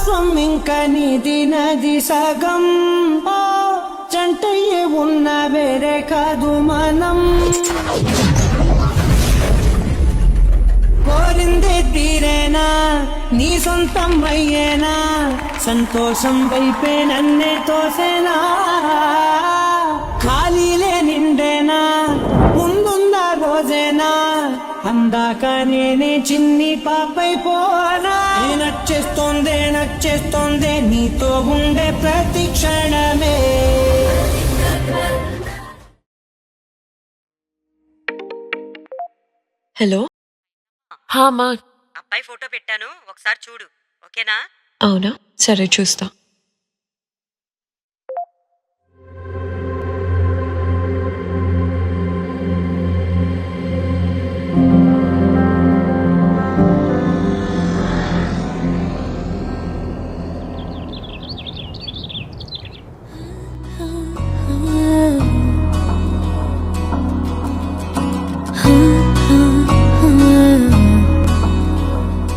సర్వస్వం ఇంకా నీది నది సగం జంటయ్యే ఉన్న వేరే కాదు మనం కోరిందే తీరేనా నీ సొంతం అయ్యేనా సంతోషం వైపే నన్నే తోసేనా ఖాళీలే నిండేనా ముందుందా రోజేనా అందాక నేనే చిన్ని పాపైపోనా నచ్చేస్తోందే నీతో ఉండే ప్రతి క్షణమే. హలో. మా అబ్బాయి ఫోటో పెట్టాను, ఒకసారి చూడు. ఓకేనా? అవునా, సరే చూస్తా.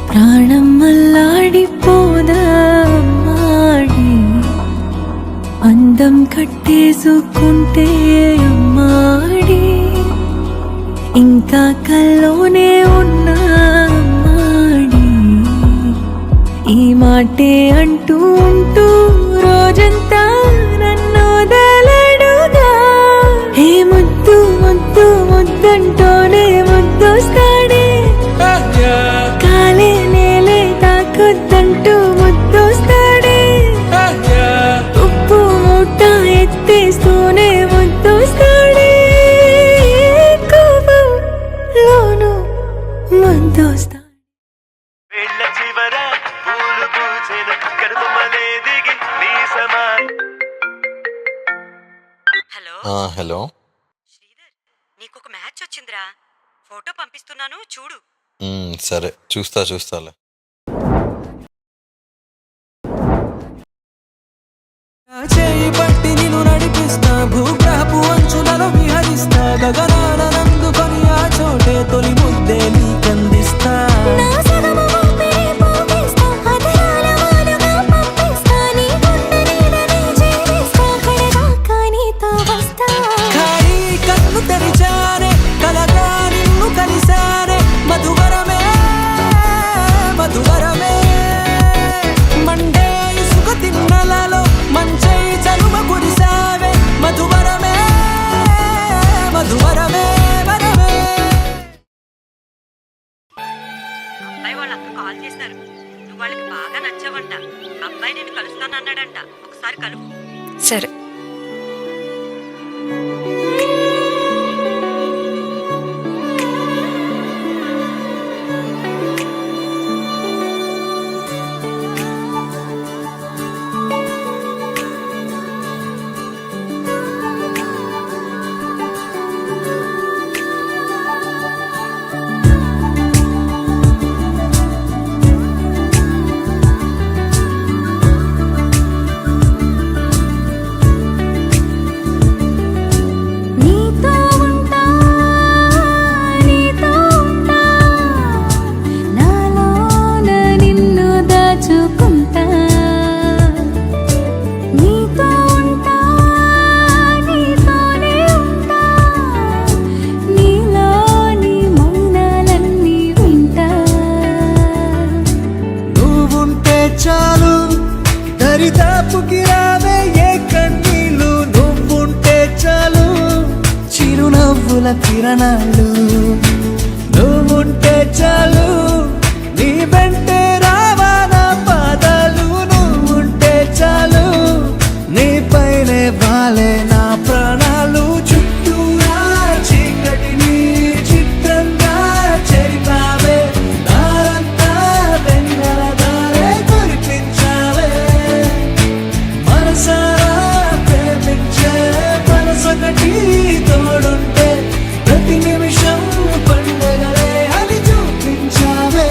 ప్రాణం మల్లాడిపోదా అమ్మాడి అందం కట్టేసుకుంటే అమ్మాడి ఇంకా కల్లోనే ఉన్నా అమ్మాడి ఈ మాటే అంటూ ఉంటూ రోజంతా నన్ను వదలడుగా ఏ ముద్దు ముద్దు ముద్దంటూనే ముద్దొస్తాడే కాలే నేలే తాకొద్దంటూ ముద్దొస్తాడే ఉప్పు మూట ఎత్తేస్తూనే ముద్దొస్తాడే కోపంలోను ముద్దొస్తా. హలో. హలో శ్రీధర్, నీకొక మ్యాచ్ వచ్చిందిరా, ఫోటో పంపిస్తున్నాను చూడు. సరే చూస్తాలే. చేయి పట్టి నిన్ను నడిపిస్తా, భూగ్రహపు అంచులలో విహరిస్తా, గగనాల నందుకొని ఆ చోటే తొలి ముద్దే నీకందిస్తా. ఖాళీ కన్ను తెరిచానే, కలగా నిన్ను కలిసానే, మధువరమే మధువరమే మండే ఇసుక తిన్నలలో మంచై చలువ కురిసావే, మధువరమే మధువరమే వరమే. అబ్బాయి వాళ్ళ అక్క కాల్ చేశారు, నువ్వు వాళ్ళకి బాగా నచ్చావంట. అబ్బాయి నేను కలుస్తానన్నాడంట, ఒకసారి కలువు. సరే. చాలు దరిదాపుకి రావే ఏ కన్నీళ్ళు, నువ్వుంటే చాలు చిరునవ్వుల కిరణాలు, నువ్వుంటే చాలు నీ వెంటే రావా నా పాదాలు, నువ్వుంటే చాలు నీ పైనే వాలే నా ప్రాణాలు. చుట్టూరా చీకటిని చిత్రంగా చెరిపావే, దారంతా వెన్నెల దారే కురిపించావే, మనసారా ప్రేమించే మనసొకటి తోడుంటే ప్రతి నిమిషం పండగలే అని చూపించావే.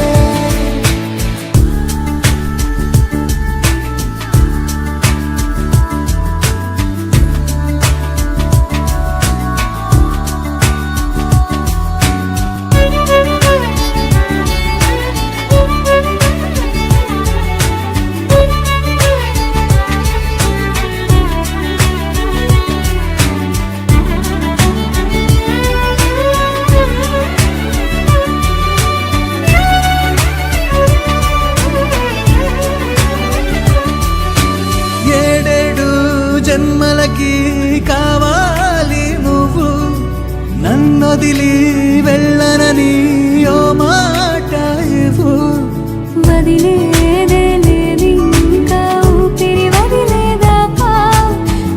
వెళ్ళనని ఓ మాట ఇవ్వు. వదిలేదే లేదు ఇంకా ఊపిరి వదిలేదాకా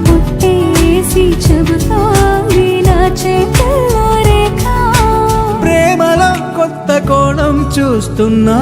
పుట్టేసి చెబుతోంది నా చేతుల్లో రేఖ. ప్రేమలో కొత్త కోణం చూస్తున్నా